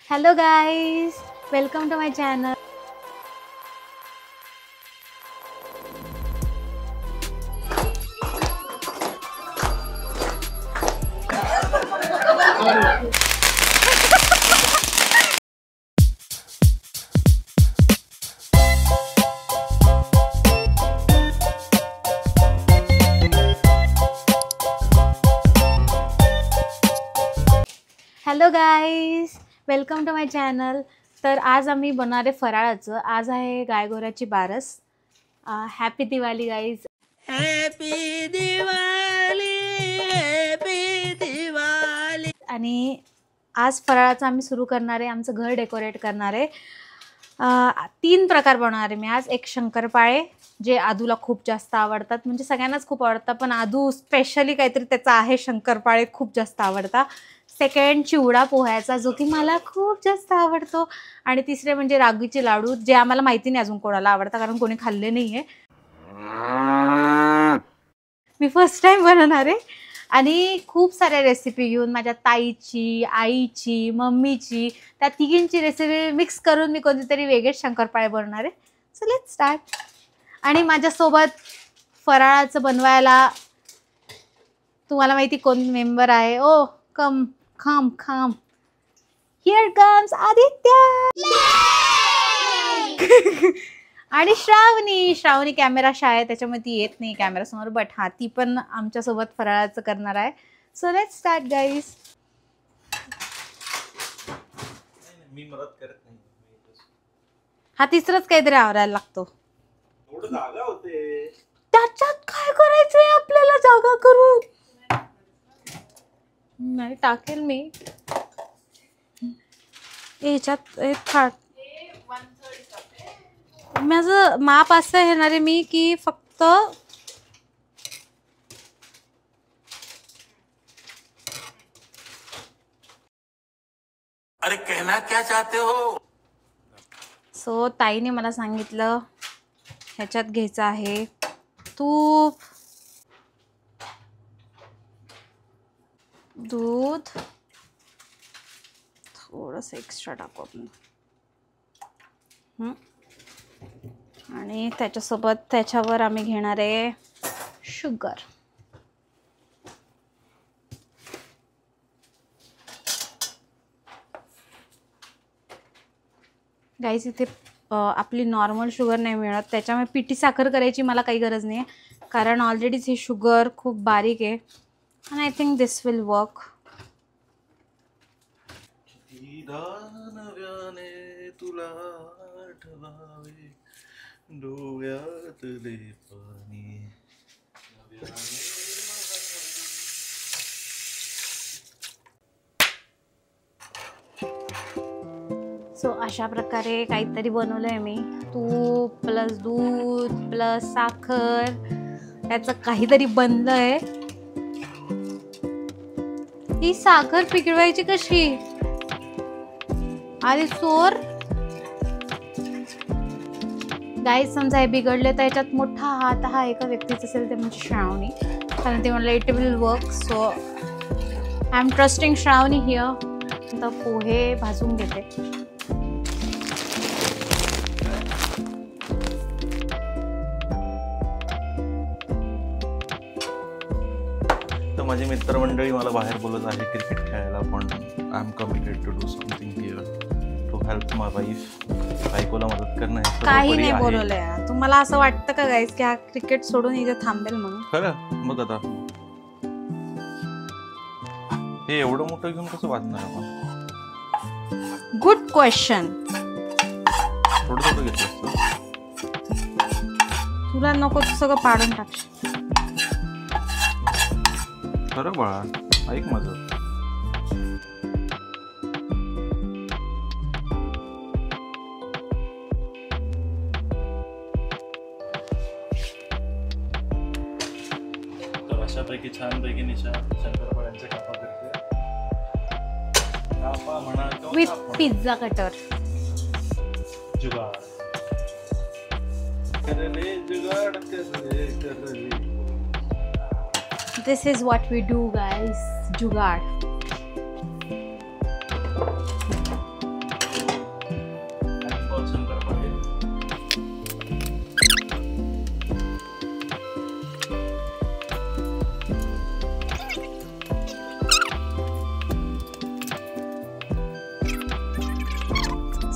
Hello guys, welcome to my channel. Hello guys, welcome to my channel. तर आज आम्ही बनवणार आहे फराळाचं. आज आहे गायगोऱ्याची बारस. Happy Diwali guys. Happy Diwali, happy Diwali. आणि आज फराळाचं आम्ही सुरू करणार आहे. आमचं घर डेकोरेट करणार आहे. 3 प्रकार बनवणार आहे मी आज. एक शंकरपाळे, जे आदूला खूप जास्त आवडतात, म्हणजे सगळ्यांनाच खूप आवडतात, पण आदू स्पेशली काहीतरी त्याचा आहे, शंकरपाळे खूप जास्त आवडतात. सेकंड चिवडा पोह्याचा, जो की मला खूप जास्त आवडतो. आणि तिसरे म्हणजे रागीचे लाडू, जे आम्हाला माहिती नाही अजून कोणाला आवडतात, कारण कोणी खाल्ले नाही आहे. मी फर्स्ट टाइम बनवणार आहे. आणि खूप साऱ्या रेसिपी घेऊन, माझ्या ताईची, आईची, मम्मीची, त्या तिघींची रेसिपी मिक्स करून मी कोणतीतरी वेगळेच शंकरपाळे बनवणार आहे. So let's start. आणि माझ्यासोबत फराळाचं बनवायला तुम्हाला माहिती कोण मेंबर आहे? ओ कम खाम खाम, हिअर कम्स आदित्य. आणि श्रावणी कॅमेरा शाय आहे, त्याच्यामुळे ती येत नाही कॅमेरा समोर, बट हा, ती पण आमच्यासोबत फराळाचं करणार आहे. So let's start guys. मी मदत करत नाही. हा तिसरंच काहीतरी आवरायला लागतो. थोडं जागा होते. त्याच्यात काय करायचंय आपल्याला, जागा करू नाही टाकेल मी ह्याच्यात. माझं माप असं येणार आहे मी की फक्त अरे कहना क्या चाहते हो? सो ताईने मला सांगितलं ह्याच्यात घ्यायचं आहे तूप, दूध, थोडंसं एक्स्ट्रा टाकू आपण, आणि त्याच्यावर आम्ही घेणार आहे शुगर. गाईस, इथे आपली नॉर्मल शुगर नाही मिळत, त्याच्यामुळे पिठी साखर करायची मला काही गरज नाही आहे, कारण ऑलरेडीच ही शुगर खूप बारीक आहे. आणि I think this will work. तुला आठवावे डोळ्यातले पाणी. सो अशा प्रकारे काहीतरी बनवलंय मी. तूप प्लस दूध प्लस साखर, त्याचं काहीतरी बनलंय. ही साखर पिकवायची कशी? अरे चोर गाईज, समजा हे बिघडले तर याच्यात मोठा हात हा एका व्यक्तीचा असेल, ते म्हणजे श्रावणी, कारण ते म्हणलं it will work. So I am trusting Shravani here. तर पोहे भाजून घेते. तर माझी मित्रमंडळी मला बाहेर बोलत आहे क्रिकेट खेळायला, पण I am committed to do something here to help my wife. बायकोला मदत करणं हे काही नाही बोलवलंय. तुम्हाला असं वाटतं का गाईज की हा क्रिकेट सोडून इथे थांबेल म्हणून? खरं मग आता हे एवढं मोठं घेऊन कसं वाजणार आपण? Good question. थोडं थोडं घेतलं तुला नको तू सगळं पाडून टाकशील. खरं बाळा, ऐक माझं. तर अशापैकी छानपैकी निशा शंकरपाळ्यांचे कापा करते. कापा म्हणा विथ पिझ्झा कटर. जुगाड करले, जुगाड करले. This is what we do guys, jugaad.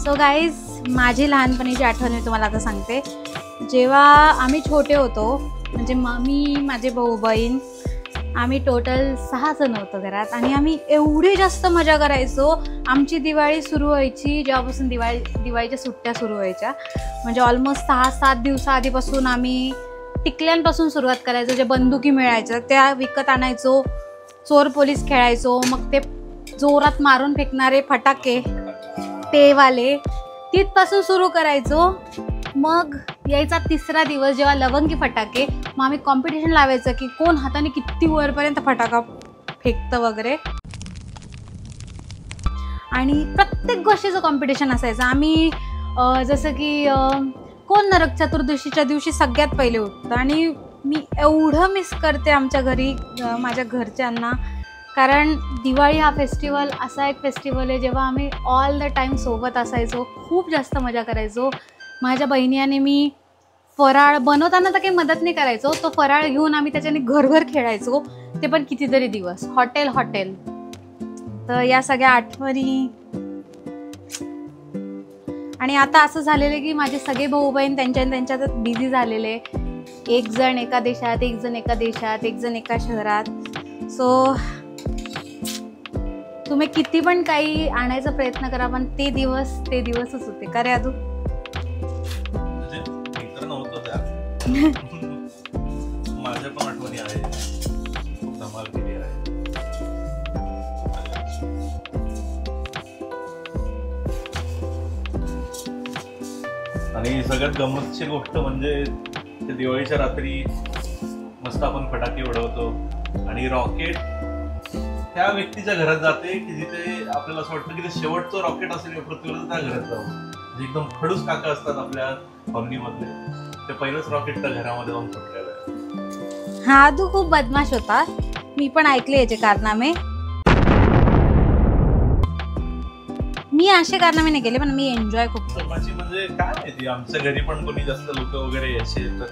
So guys, माझी लहानपणीची आठवण मी तुम्हाला आता सांगते. जेव्हा आम्ही छोटे होतो, म्हणजे मी, माझे भाऊ बहीण, आम्ही टोटल 6 जण होतो घरात आणि आम्ही एवढी जास्त मजा करायचो. आमची दिवाळी सुरू व्हायची जेव्हापासून दिवाळीच्या सुट्ट्या सुरू व्हायच्या, म्हणजे ऑलमोस्ट 6-7 दिवसाआधीपासून आम्ही टिकल्यांपासून सुरुवात करायचो. जे बंदुकी मिळायचं त्या विकत आणायचो, चोर पोलीस खेळायचो, मग ते जोरात मारून फेकणारे फटाके ते वाले तिथपासून सुरू करायचो. मग यायचा 3रा दिवस जेव्हा लवंगी फटाके. मग आम्ही कॉम्पिटिशन लावायचं की कोण हाताने किती वरपर्यंत फटाका फेकतं वगैरे, आणि प्रत्येक गोष्टीचं कॉम्पिटिशन असायचं. आम्ही जसं की कोण नरक चतुर्दशीच्या दिवशी सगळ्यात पहिले उठतं, आणि मी एवढं मिस करते आमच्या घरी माझ्या घरच्यांना, कारण दिवाळी हा फेस्टिवल असा एक फेस्टिवल आहे जेव्हा आम्ही ऑल द टाईम सोबत असायचो, खूप जास्त मजा करायचो. माझ्या बहिणी आणि मी फराळ बनवताना तर काही मदत नाही करायचो, तो फराळ घेऊन आम्ही त्याच्याने घरभर खेळायचो, ते पण कितीतरी दिवस, हॉटेल. तर या सगळ्या आठवणी. आणि आता असं झालेलं आहे की माझे सगळे भाऊ बहीण त्यांच्यात बिझी झालेले. एक जण एका देशात, एक जण एका देशात, एक जण एका शहरात. सो तुम्ही किती पण काही आणायचा प्रयत्न करा, पण ते दिवसच होते. का रे आदू? माझ्या पण आठवणी आहे, खूप धमाल केली आहे. आणि सगळ्यात गंमतची गोष्ट म्हणजे ते दिवाळीच्या रात्री मस्त आपण फटाके उडवतो आणि रॉकेट त्या व्यक्तीच्या घरात जाते की जिथे आपल्याला असं वाटतं की ते शेवटचं रॉकेट असेल पृथ्वीवर, त्या घरात जाऊ. जे एकदम खडूस काका असतात आपल्या कॉलनीमधले, ते पहिलंच रॉकेट त्या घरामध्ये जाऊन फुटलेलं आहे. हा, तू खूप बदमाश होता, मी पण ऐकले याचे कारनामे. मी असे कारनामे नाही केले, पण मी एन्जॉय खूप केलं. माझी म्हणजे काय माहिती, आमच्या घरी पण कोणी जास्त लोक वगैरे यायचे तर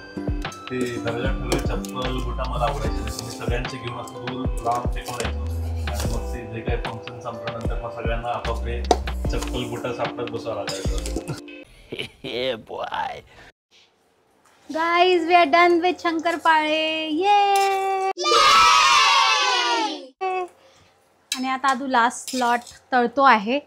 ते घराला ठरवले चप्पल बुटा मला आवडायचे, मी सगळ्यांचे घेऊन असं दूर लांब फेकून यायचो. आणि मग ते जे काही फंक्शन संपल्यानंतर मग सगळ्यांना आपापले चप्पल बुटा सापडत बसावं लागायचं. Guys, we are done with shankarpali. Yay! आणि आता आदू लास्ट स्लॉट तळतो आहे.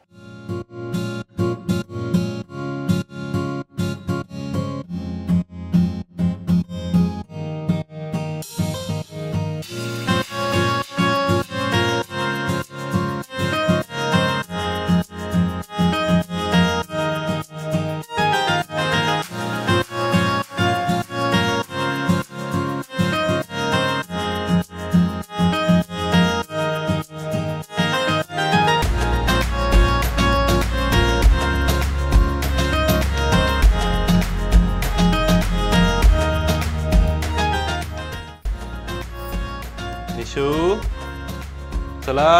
निशू, चला.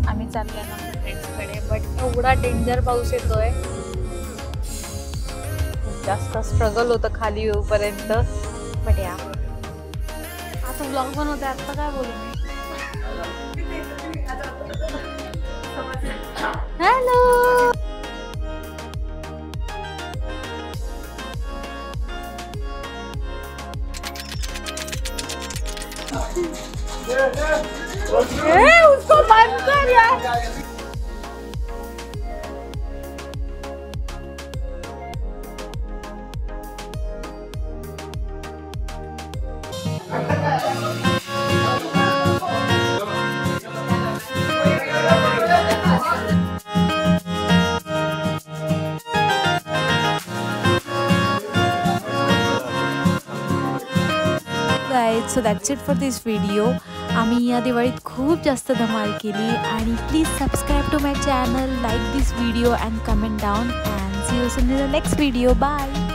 आम्ही चाललोय ना फ्रेंड्सकडे, बट एवढा डेंजर पाऊस येतोय, जास्त स्ट्रगल होतं खाली येऊपर्यंत. बट या आता ब्लॉग बनवते, आता काय बोलू मी. हॅलो, उसको बंद कर यार. Guys, so that's it for this video. आम्ही या दिवाळीत खूप जास्त धमाल केली आणि please subscribe to my channel, like this video and comment down and see you soon in the next video. Bye.